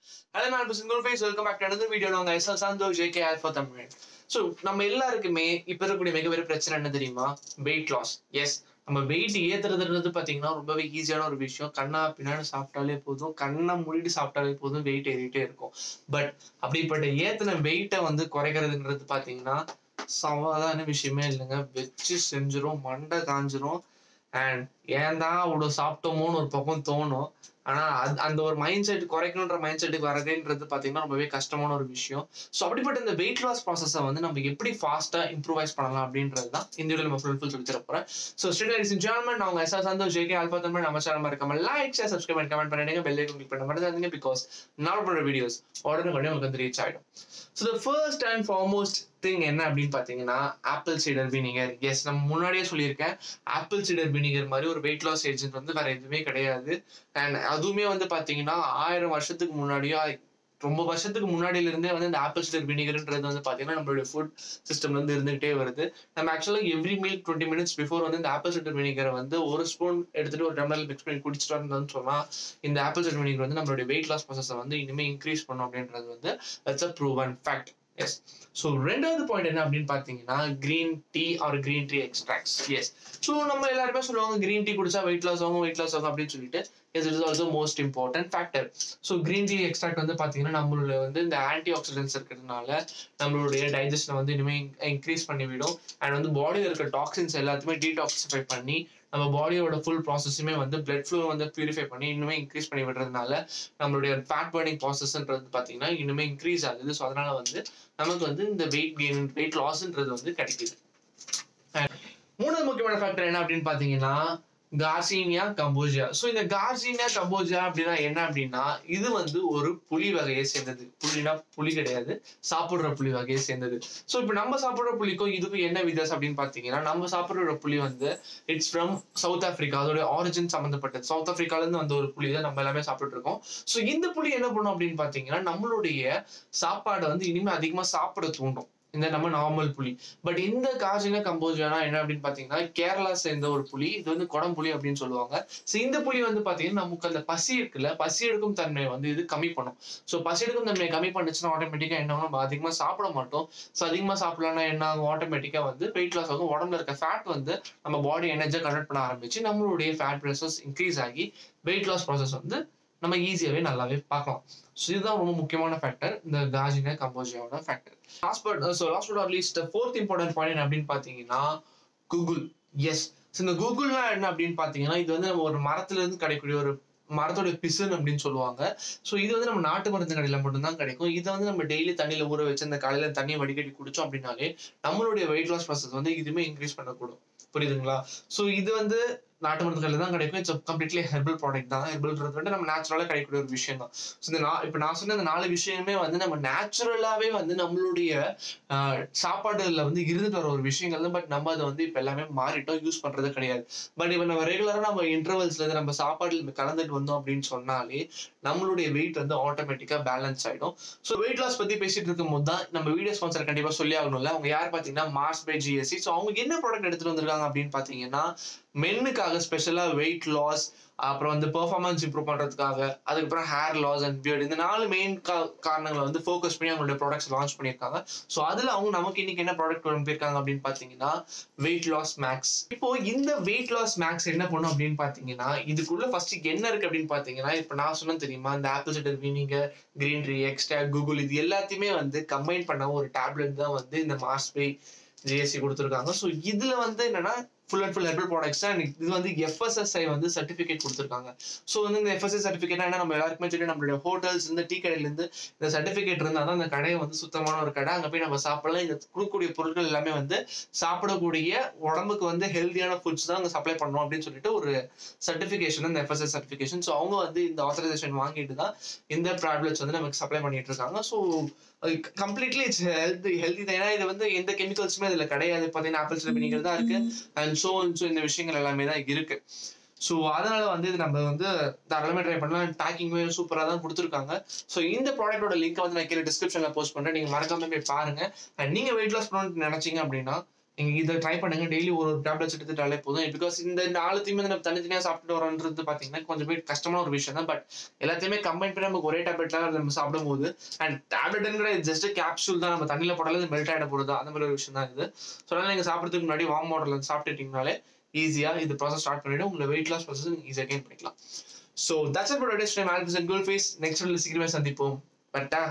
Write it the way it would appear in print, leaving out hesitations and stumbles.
Hello, man. Welcome back to another video. நான் ஐசா Santhosh JK Alpha Tamil. So, நம்ம எல்லாருக்குமே இப்ப இருக்கக்கூடிய மிகப்பெரிய பிரச்சனை என்ன தெரியுமா? Weight loss. எஸ், நம்ம வெயிட் ஏத்துறதுன்றது பாத்தீங்கன்னா ரொம்பவே ஈஸியான ஒரு விஷயம். கண்ணா பின்னாடி சாப்பிட்டாலே போதும், கண்ணை மூடிட்டு சாப்பிட்டாலே போதும், வெயிட் ஏறிட்டே இருக்கும். பட் அப்படிப்பட்ட ஏத்தின வெயிட்டை வந்து குறைக்கிறதுன்றது பாத்தீங்கன்னா சவாலான விஷயமே இல்லைங்க. வச்சு செஞ்சிரும், மண்டை காஞ்சிரும். அண்ட் ஏன் தான் அவ்வளோ சாப்பிட்டோமோன்னு ஒரு பக்கம் தோணும். ஆனா அந்த ஒரு மைண்ட் செட் குறைக்கணுன்ற மைண்ட் செட்டுக்கு வரதுன்றது பாத்தீங்கன்னா ரொம்பவே கஷ்டமான ஒரு விஷயம். ஸோ அப்படிப்பட்ட இந்த வெயிட் லாஸ் ப்ராசஸை வந்து நம்ம எப்படி ஃபாஸ்டா இம்ப்ரூவைஸ் பண்ணலாம் அப்படின்றது தான் இந்த வீடியோ நம்ம ஃபுல் சொல்லி தர போறேன். ஸோ ஸ்டூடெண்ட்ஸ் இன் ஜெர்மன் அவங்க SR Santhosh JK Alpha Tamil நம்ம சேனல் மறக்காம லைக் ஷேர் சப்ஸ்கிரைப் பண்ணி கமெண்ட் பண்ணிடுங்க, பெல் ஐகான் கிளிக் பண்ண மறந்துடாதீங்க. பிகாஸ் நான் போடுற வீடியோஸ் உடனே உங்களுக்கு வந்து ரீச் ஆயிடும். So the first and foremost thing என்ன அப்படின்னு பாத்தீங்கன்னா ஆப்பிள் சைடர் வினிகர். எஸ், நம்ம முன்னாடியே சொல்லியிருக்கேன், ஆப்பிள் சைடர் வினிகர் மாதிரி ஒரு வெயிட் லாஸ் ஏஜென்ட் வந்து வேற எதுவுமே கிடையாது. அண்ட் அதுவுமே வந்து பாத்தீங்கன்னா 1000 வருஷத்துக்கு முன்னாடியோ ரொம்ப வருஷத்துக்கு முன்னாடியில இருந்தே வந்து இந்த ஆப்பிள் சைடர் வினிகர்ன்றது வந்து பாத்தீங்கன்னா நம்மளுடைய ஃபுட் சிஸ்டம்ல இருந்து இருந்துகிட்டே வருது. நம்ம ஆக்சுவலா எவ்ரி மீல் 20 minutes பிஃபோர் வந்து இந்த ஆப்பிள் சைடர் வினிகரை வந்து ஒரு ஸ்பூன் எடுத்துட்டு ஒரு டம்ளர் மிக்ஸ் பண்ணி குடிச்சிட்டு வந்தோம்னு சொன்னா இந்த ஆப்பிள் சைடர் வினிகர் வந்து நம்மளுடைய வெயிட் லாஸ் ப்ராசஸை வந்து இனிமே இன்க்ரீஸ் பண்ணும் அப்படின்றது வந்து it's a proven fact. Yes, so ரெண்டாவது பாயிண்ட் என்ன அப்படின்னு பாத்தீங்கன்னா green tea or green tea extracts. Yes, so நம்ம எல்லாருமே சொல்லுவாங்க கிரீன் டீ குடிச்சா வெயிட் லாஸ் ஆகும் அப்படின்னு சொல்லிட்டு. Yes, it is also most important factor. So green tea extract வந்து பாத்தீங்கன்னா நம்மளோட வந்து இந்த ஆன்டி ஆக்சிடென்ட்ஸ் இருக்கிறதுனால நம்மளுடைய டைஜஷனை வந்து இனிமே இன்க்ரீஸ் பண்ணிவிடும். அண்ட் வந்து பாடியில் இருக்க டாக்ஸின்ஸ் எல்லாத்தையுமே டீடாக்சிஃபை பண்ணி நம்ம பாடியோட ஃபுல் ப்ராசஸுமே வந்து பிளட் ஃப்ளோ வந்து பியூரிஃபை பண்ணி இன்னுமே இன்க்ரீஸ் பண்ணி விடுறதுனால நம்மளுடைய ஃபேட் பர்னிங் ப்ராசஸ்ன்றது பார்த்தீங்கன்னா இன்னுமே இன்க்ரீஸ் ஆகுது. ஸோ அதனால வந்து நமக்கு வந்து இந்த வெயிட் லாஸ்ன்றது வந்து கிடைக்குது. மூணாவது முக்கியமான ஃபேக்டர் என்ன அப்படின்னு பாத்தீங்கன்னா கார்சினியா கம்போஜியா. ஸோ இந்த கார்சினியா கம்போஜியா அப்படின்னா என்ன அப்படின்னா இது வந்து ஒரு புலி வகையை சேர்ந்தது. புலினா புலி கிடையாது, சாப்பிடுற புலி வகையை சேர்ந்தது. ஸோ இப்போ நம்ம சாப்பிடுற புலிக்கும் இதுக்கும் என்ன வித்தியாசம் அப்படின்னு பாத்தீங்கன்னா நம்ம சாப்பிடுற புலி வந்து இட்ஸ் ஃப்ரம் சவுத் ஆப்பிரிக்கா. அதோட ஆரிஜின் சம்பந்தப்பட்டது சவுத் ஆப்பிரிக்கால இருந்து வந்த ஒரு புலி தான் நம்ம எல்லாமே சாப்பிட்டு இருக்கோம். ஸோ இந்த புலி என்ன பண்ணும் அப்படின்னு பாத்தீங்கன்னா நம்மளுடைய சாப்பாடை வந்து இனிமே அதிகமா சாப்பிட தூண்டும், இந்த நம்ம நார்மல் புலி. பட் இந்த கார்சினியா கம்போஜியானா என்ன அப்படின்னு பாத்தீங்கன்னா கேரளா சேர்ந்த ஒரு புலி. இது வந்து குடம்புலி அப்படின்னு சொல்லுவாங்க. ஸோ இந்த புலி வந்து பாத்தீங்கன்னா நமக்கு அந்த பசி இருக்குல்ல, பசி எடுக்கும் தன்மையை வந்து இது கம்மி பண்ணும். ஸோ பசி எடுக்கும் தன்மையை கம்மி பண்ணுச்சுன்னா ஆட்டோமேட்டிக்கா என்ன ஆகும், நம்ம அதிகமா சாப்பிட மாட்டோம். ஸோ அதிகமா சாப்பிடலன்னா என்ன ஆகும், ஆட்டோமேட்டிக்கா வந்து வெயிட் லாஸ் ஆகும். உடம்புல இருக்க ஃபேட் வந்து நம்ம பாடி எனர்ஜியா கன்வெர்ட் பண்ண ஆரம்பிச்சு நம்மளுடைய ஃபேட் ப்ரெஷர்ஸ் இன்க்ரீஸ் ஆகி வெயிட் லாஸ் ப்ராசஸ் வந்து நம்ம ஈஸியாவே நல்லாவே பார்க்கலாம். ஸோ இதுதான் ரொம்ப முக்கியமான ஃபேக்டர், இந்த கார்சினியா கம்போஜியாவோட factor. Last but not least fourth important point அப்படின்னு பாத்தீங்கன்னா கூகுள். எஸ், இந்த கூகுள்னா என்ன அப்படின்னு பாத்தீங்கன்னா இது வந்து நம்ம ஒரு மரத்துல இருந்து கிடைக்கக்கூடிய ஒரு மரத்தோட பிசுன்னு அப்படின்னு சொல்லுவாங்க. ஸோ இது வந்து நம்ம நாட்டு மருந்து கடையில மட்டும்தான் கிடைக்கும். இதை வந்து நம்ம டெய்லி தண்ணியில ஊற வச்சு அந்த காலையில தண்ணியை வடிகட்டி குடிச்சோம் அப்படின்னாலே நம்மளுடைய வெயிட் லாஸ் ப்ராசஸ் வந்து இதுவுமே இன்க்ரீஸ் பண்ணக்கூடும். புரியுதுங்களா? ஸோ இது வந்து நாட்டு மருந்து கடையில தான் கிடைக்கும். இட்ஸ் கம்ப்ளீட்லி ஹெர்பல் ப்ராடக்ட் தான். ஹெர்பல்ன்றது வந்து நம்ம நேச்சுரலா கிடைக்கக்கூடிய ஒரு விஷயம் தான். ஸோ இந்த இப்போ நான் சொன்ன இந்த 4 விஷயமே வந்து நம்ம நேச்சுரலாவே வந்து நம்மளுடைய சாப்பாடுல வந்து இருந்துட்டு வர ஒரு விஷயங்கள் தான். பட் நம்ம அதை வந்து இப்போ எல்லாமே மாறிட்டோம், யூஸ் பண்றது கிடையாது. பட் இப்போ நம்ம ரெகுலரா நம்ம இன்டர்வல்ஸ்ல இருந்து நம்ம சாப்பாடுல கலந்துட்டு வந்தோம் அப்படின்னு சொன்னாலே நம்மளுடைய வெயிட் வந்து ஆட்டோமேட்டிக்கா பேலன்ஸ் ஆயிடும். ஸோ வெயிட் லாஸ் பத்தி பேசிட்டு இருக்கும் போது தான் நம்ம வீடியோ ஸ்பான்சர் கண்டிப்பா சொல்லி ஆகணும்ல. அவங்க யார் பாத்தீங்கன்னா மார்ஸ் பை GSC. ஸோ அவங்க என்ன ப்ராடக்ட் எடுத்துட்டு வந்திருக்காங்க அப்படின்னு பாத்தீங்கன்னா மென்னுக்காக ஸ்பெஷலா வெயிட் லாஸ், அப்புறம் வந்து பெர்ஃபார்மன்ஸ் இம்ப்ரூவ் பண்றதுக்காக, அதுக்கப்புறம் ஹேர் லாஸ் அண்ட் பியர்ட், இந்த 4 மெயின் காரணங்களை வந்து ஃபோக்கஸ் பண்ணி அவங்களுடைய ப்ராடக்ட்ஸ் லான்ச் பண்ணியிருக்காங்க. ஸோ அதுல அவங்க நமக்கு இன்னைக்கு என்ன ப்ராடக்ட் அனுப்பியிருக்காங்க அப்படின்னு பாத்தீங்கன்னா வெயிட் லாஸ் மேக்ஸ். இப்போ இந்த வெயிட் லாஸ் மேக்ஸ் என்ன பண்ணும் அப்படின்னு பாத்தீங்கன்னா இதுக்குள்ள ஃபர்ஸ்ட் என்ன இருக்கு அப்படின்னு பாத்தீங்கன்னா இப்ப நான் சொன்ன தெரியுமா இந்த apple cider vinegar, green tea extract, Google, இது எல்லாத்தையுமே வந்து கம்பைன் பண்ண ஒரு டேப்லெட் தான் வந்து இந்த மார்ஸ் பை GSC கொடுத்துருக்காங்க. ஸோ இதுல வந்து என்னன்னா full and full herbal products தான். இது வந்து FSSI வந்து சர்டிஃபிகேட் கொடுத்துருக்காங்க. ஸோ வந்து இந்த FSSI சர்டிஃபிகேட் என்ன நம்ம எல்லாருக்குமே சொல்லி நம்மளுடைய ஹோட்டல்ஸ் இந்த டீ கடையில இருந்து இந்த சர்டிஃபிகேட் இருந்தால் தான் அந்த கடையை வந்து சுத்தமான ஒரு கடை, அங்கே போய் நம்ம சாப்பிடலாம். இந்த கொடுக்கக்கூடிய பொருட்கள் எல்லாமே வந்து சாப்பிடக்கூடிய உடம்புக்கு வந்து ஹெல்தியான ஃபுட்ஸ் தான் அங்கே சப்ளை பண்ணணும் அப்படின்னு சொல்லிட்டு ஒரு சர்டிஃபிகேஷன், இந்த FSSI சர்டிஃபிகேஷன். ஸோ அவங்க வந்து இந்த ஆத்தரைசேஷன் வாங்கிட்டு தான் இந்த ப்ராடக்ட்ஸ் வந்து நமக்கு சப்ளை பண்ணிட்டு இருக்காங்க. ஸோ கம்ப்ளீட்லி இட்ஸ் ஹெல்தி தான். ஏன்னா இது வந்து எந்த கெமிக்கல்ஸுமே இதுல கிடையாது. பாத்தீங்கன்னா ஆப்பிள் சைடர் வினிகர் தான் இருக்கு அண்ட் ஸோ இந்த விஷயங்கள் எல்லாமே தான் இருக்கு. ஸோ அதனால வந்து இது நம்ம வந்து தாராளமாக ட்ரை பண்ணலாம். பேக்கிங்குமே சூப்பராக தான் கொடுத்துருக்காங்க. ஸோ இந்த ப்ராடக்டோட லிங்க் வந்து நான் கீழே டிஸ்கிரிப்ஷன்ல போஸ்ட் பண்றேன், நீங்க மறக்காம போய் பாருங்க. அண்ட் நீங்க வெயிட் லாஸ் பண்ணணும்னு நினைச்சீங்க அப்படின்னா நீங்க இதை ட்ரை பண்ணுங்க. டெய்லி ஒரு டேப்லெட்ஸ் எடுத்துட்டாலே போதும். பிகாஸ் இந்த 4த்தையுமே நம்ம தனித்தனியா சாப்பிட்டு வரோன்றது பாத்தீங்கன்னா கொஞ்சம் பேர் கஷ்டமான ஒரு விஷயம் தான். பட் எல்லாத்தையுமே கம்பைன் பண்ணி நமக்கு ஒரே டேப்லெட்ல நம்ம சாப்பிடும் போது, அண்ட் டேப்லெட்ங்கிற ஜஸ்ட் கேப்சூல் தான், நம்ம தண்ணியில போடாலே மெல்ட் ஆகிட போடுது, அந்த மாதிரி ஒரு விஷயம் தான் இது. ஸோ அதனால நீங்க சாப்பிட்றதுக்கு முன்னாடி வார்ம் வாட்டர்ல சாப்பிட்டுட்டீங்கனாலே ஈஸியா இந்த ப்ராசஸ் ஸ்டார்ட் பண்ணிட்டு உங்களை வெயிட் லாஸ் ப்ராசஸ் ஈஸியா கெயின் பண்ணிக்கலாம். So that's it for today's time. Always and goal face. Next வீடியோல சீக்கிரமே சந்திப்போம். பட்டா